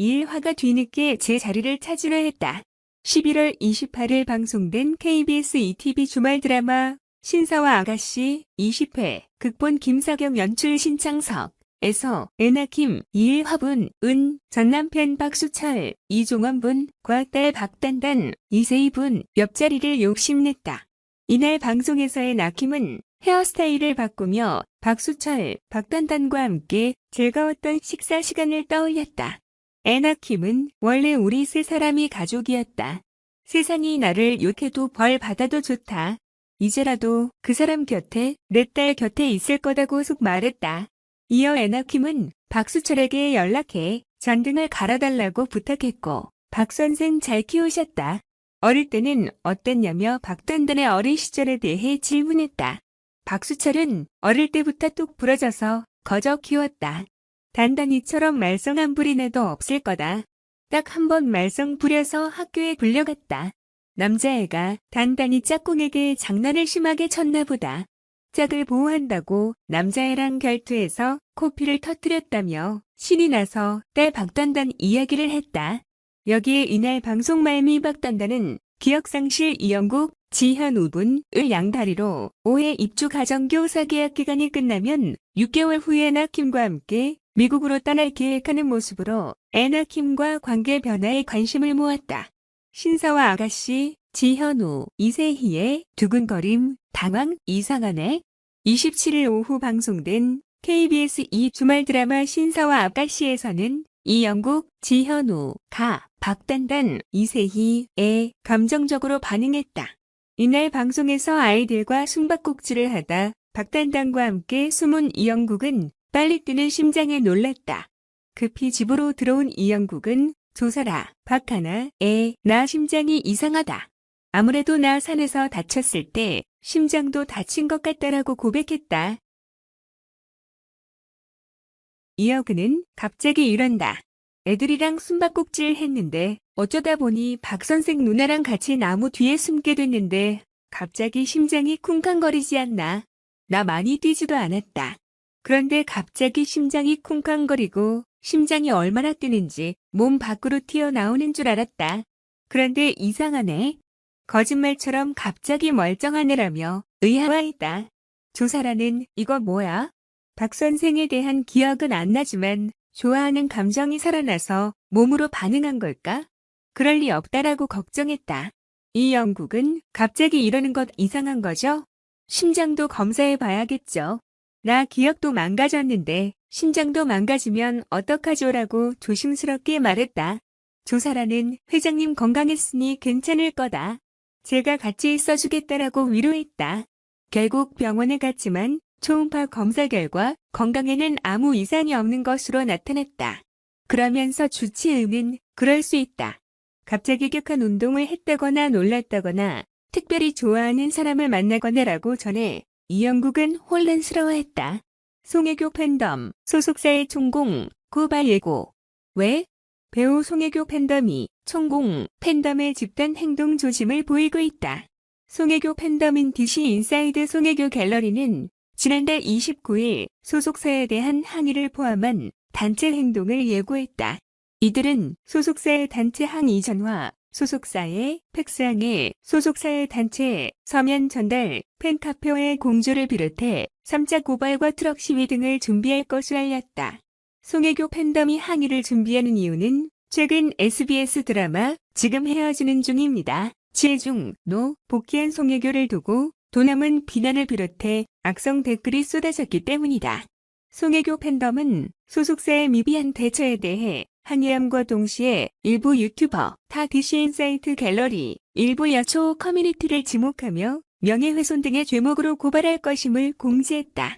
이일화가 뒤늦게 제 자리를 차지려 했다. 11월 28일 방송된 KBS ETV 주말 드라마 신사와 아가씨 20회 극본 김사경 연출 신창석에서 에나킴, 이일화분, 전남편 박수철, 이종원분과 딸 박단단, 이세희분 옆자리를 욕심냈다. 이날 방송에서의 나킴은 헤어스타일을 바꾸며 박수철, 박단단과 함께 즐거웠던 식사 시간을 떠올렸다. 에나킴은 원래 우리 세 사람이 가족이었다. 세상이 나를 욕해도 벌 받아도 좋다. 이제라도 그 사람 곁에 내 딸 곁에 있을 거다고 속 말했다. 이어 에나킴은 박수철에게 연락해 전등을 갈아달라고 부탁했고 박 선생 잘 키우셨다. 어릴 때는 어땠냐며 박단단의 어린 시절에 대해 질문했다. 박수철은 어릴 때부터 뚝 부러져서 거저 키웠다. 단단이처럼 말썽한 부리내도 없을 거다. 딱 한 번 말썽 부려서 학교에 불려갔다. 남자애가 단단히 짝꿍에게 장난을 심하게 쳤나 보다. 짝을 보호한다고 남자애랑 결투해서 코피를 터뜨렸다며 신이 나서 딸 박단단 이야기를 했다. 여기에 이날 방송 말미 박단단은 기억상실 이영국, 지현우분을 양다리로 5회 입주 가정교사 계약 기간이 끝나면 6개월 후에 에나킴과 함께 미국으로 떠날 계획하는 모습으로 에나킴과 관계 변화에 관심을 모았다. 신사와 아가씨, 지현우, 이세희의 두근거림, 당황, 이상하네. 27일 오후 방송된 KBS 주말 드라마 신사와 아가씨에서는 이영국, 지현우, 박단단, 이세희에 감정적으로 반응했다. 이날 방송에서 아이들과 숨바꼭질을 하다 박단단과 함께 숨은 이영국은 빨리 뛰는 심장에 놀랐다. 급히 집으로 들어온 이영국은 조사라, 박하나, 나 심장이 이상하다. 아무래도 나 산에서 다쳤을 때 심장도 다친 것 같다라고 고백했다. 이어 그는 갑자기 이런다. 애들이랑 숨바꼭질 했는데 어쩌다 보니 박 선생 누나랑 같이 나무 뒤에 숨게 됐는데 갑자기 심장이 쿵쾅거리지 않나. 나 많이 뛰지도 않았다. 그런데 갑자기 심장이 쿵쾅거리고 심장이 얼마나 뛰는지 몸 밖으로 튀어나오는 줄 알았다. 그런데 이상하네. 거짓말처럼 갑자기 멀쩡한 애라며 의아해했다. 조사라는 이거 뭐야? 박 선생에 대한 기억은 안 나지만 좋아하는 감정이 살아나서 몸으로 반응한 걸까? 그럴 리 없다라고 걱정했다. 이 영국은 갑자기 이러는 것 이상한 거죠? 심장도 검사해 봐야겠죠. 나 기억도 망가졌는데 심장도 망가지면 어떡하죠라고 조심스럽게 말했다. 조사라는 회장님 건강했으니 괜찮을 거다. 제가 같이 있어주겠다라고 위로했다. 결국 병원에 갔지만 초음파 검사 결과 건강에는 아무 이상이 없는 것으로 나타났다. 그러면서 주치의는 그럴 수 있다. 갑자기 격한 운동을 했다거나 놀랐다거나 특별히 좋아하는 사람을 만나거나라고 전해 이영국은 혼란스러워했다. 송혜교 팬덤, 소속사의 총공, 고발 예고. 왜? 배우 송혜교 팬덤이 총공, 팬덤의 집단 행동 조짐을 보이고 있다. 송혜교 팬덤인 DC 인사이드 송혜교 갤러리는 지난달 29일 소속사에 대한 항의를 포함한 단체 행동을 예고했다. 이들은 소속사의 단체 항의 전화, 소속사의 팩스항해, 소속사의 단체 서면 전달, 팬카페와의 공조를 비롯해 3자 고발과 트럭 시위 등을 준비할 것을 알렸다. 송혜교 팬덤이 항의를 준비하는 이유는 최근 SBS 드라마 지금 헤어지는 중입니다. 지혜중,로 복귀한 송혜교를 두고 도남은 비난을 비롯해 악성 댓글이 쏟아졌기 때문이다. 송혜교 팬덤은 소속사의 미비한 대처에 대해 항의함과 동시에 일부 유튜버, 타 DC인사이트 갤러리, 일부 여초 커뮤니티를 지목하며 명예훼손 등의 죄목으로 고발할 것임을 공지했다.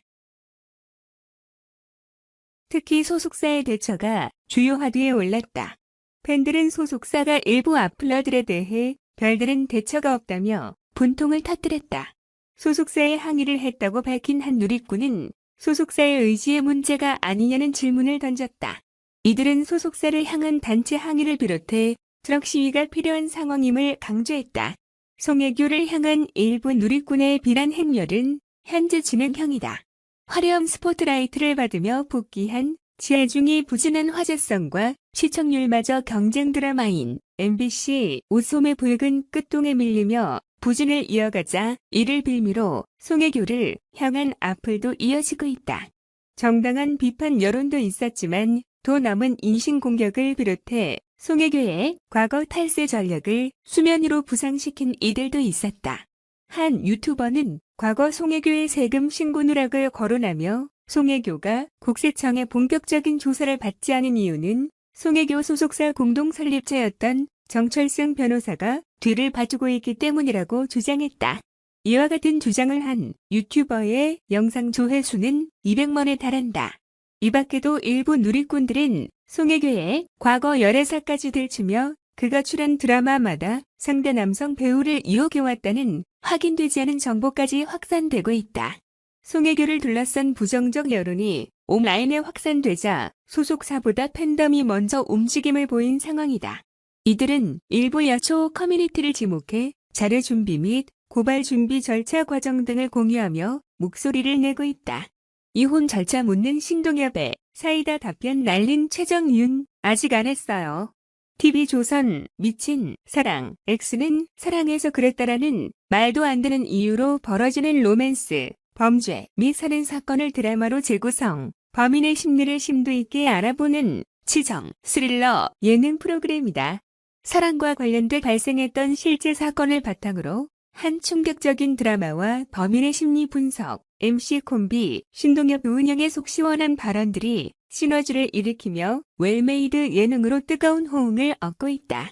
특히 소속사의 대처가 주요 화두에 올랐다. 팬들은 소속사가 일부 악플러들에 대해 별다른 대처가 없다며 분통을 터뜨렸다. 소속사에 항의를 했다고 밝힌 한 누리꾼은 소속사의 의지의 문제가 아니냐는 질문을 던졌다. 이들은 소속사를 향한 단체 항의를 비롯해 트럭 시위가 필요한 상황임을 강조했다. 송혜교를 향한 일부 누리꾼의 비난 행렬은 현재 진행형이다. 화려한 스포트라이트를 받으며 복귀한 체중이 부진한 화제성과 시청률마저 경쟁 드라마인 MBC 오솜의 붉은 끝동에 밀리며 부진을 이어가자 이를 빌미로 송혜교를 향한 악플도 이어지고 있다. 정당한 비판 여론도 있었지만 더 남은 인신공격을 비롯해 송혜교의 과거 탈세 전력을 수면 위로 부상시킨 이들도 있었다. 한 유튜버는 과거 송혜교의 세금 신고 누락을 거론하며 송혜교가 국세청의 본격적인 조사를 받지 않은 이유는 송혜교 소속사 공동 설립자였던 정철승 변호사가 뒤를 봐주고 있기 때문이라고 주장했다. 이와 같은 주장을 한 유튜버의 영상 조회수는 200만에 달한다. 이 밖에도 일부 누리꾼들은 송혜교의 과거 열애사까지 들추며 그가 출연 드라마마다 상대 남성 배우를 이용해왔다는 확인되지 않은 정보까지 확산되고 있다. 송혜교를 둘러싼 부정적 여론이 온라인에 확산되자 소속사보다 팬덤이 먼저 움직임을 보인 상황이다. 이들은 일부 야초 커뮤니티를 지목해 자료 준비 및 고발 준비 절차 과정 등을 공유하며 목소리를 내고 있다. 이혼 절차 묻는 신동엽의 사이다 답변 날린 최정윤 아직 안 했어요. TV조선 미친 사랑 X는 사랑해서 그랬다라는 말도 안 되는 이유로 벌어지는 로맨스, 범죄 및 살인 사건을 드라마로 재구성, 범인의 심리를 심도 있게 알아보는 치정, 스릴러 예능 프로그램이다. 사랑과 관련돼 발생했던 실제 사건을 바탕으로 한 충격적인 드라마와 범인의 심리 분석, MC 콤비 신동엽 우은영의 속 시원한 발언들이 시너지를 일으키며 웰메이드 예능으로 뜨거운 호응을 얻고 있다.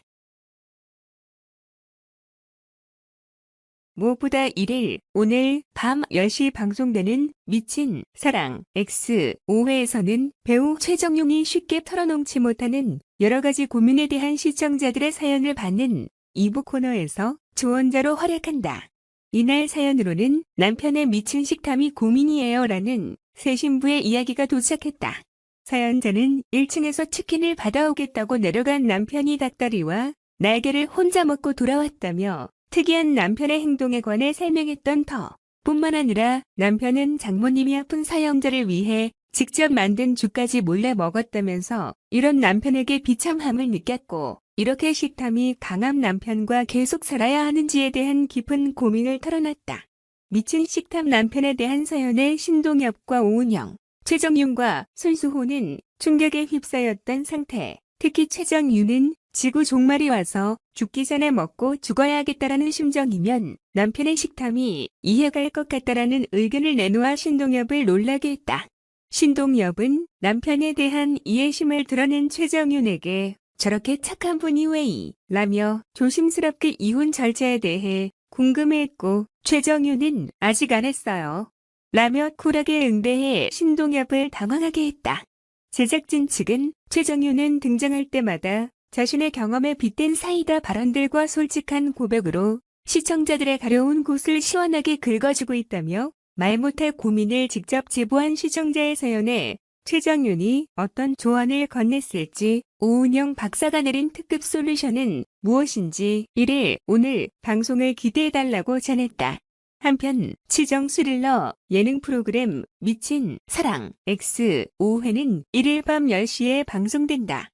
무엇보다 1일 오늘 밤 10시 방송되는 미친 사랑 X 5회에서는 배우 최정용이 쉽게 털어놓지 못하는 여러 가지 고민에 대한 시청자들의 사연을 받는 2부 코너에서 조언자로 활약한다. 이날 사연으로는 남편의 미친 식탐이 고민이에요 라는 새 신부의 이야기가 도착했다. 사연자는 1층에서 치킨을 받아오겠다고 내려간 남편이 닭다리와 날개를 혼자 먹고 돌아왔다며 특이한 남편의 행동에 관해 설명했던 터. 뿐만 아니라 남편은 장모님이 아픈 사연자를 위해 직접 만든 죽까지 몰래 먹었다면서 이런 남편에게 비참함을 느꼈고 이렇게 식탐이 강한 남편과 계속 살아야 하는지에 대한 깊은 고민을 털어놨다. 미친 식탐 남편에 대한 사연에 신동엽과 오은영, 최정윤과 손수호는 충격에 휩싸였던 상태. 특히 최정윤은 지구 종말이 와서 죽기 전에 먹고 죽어야겠다라는 심정이면 남편의 식탐이 이해갈 것 같다라는 의견을 내놓아 신동엽을 놀라게 했다. 신동엽은 남편에 대한 이해심을 드러낸 최정윤에게 저렇게 착한 분이 왜이? 라며 조심스럽게 이혼 절차에 대해 궁금해했고 최정윤은 아직 안 했어요. 라며 쿨하게 응대해 신동엽을 당황하게 했다. 제작진 측은 최정윤은 등장할 때마다 자신의 경험에 빗댄 사이다 발언들과 솔직한 고백으로 시청자들의 가려운 곳을 시원하게 긁어주고 있다며 말 못할 고민을 직접 제보한 시청자의 사연에 최정윤이 어떤 조언을 건넸을지 오은영 박사가 내린 특급 솔루션은 무엇인지 1일 오늘 방송을 기대해달라고 전했다. 한편 치정 스릴러 예능 프로그램 미친 사랑 X 5회는 1일 밤 10시에 방송된다.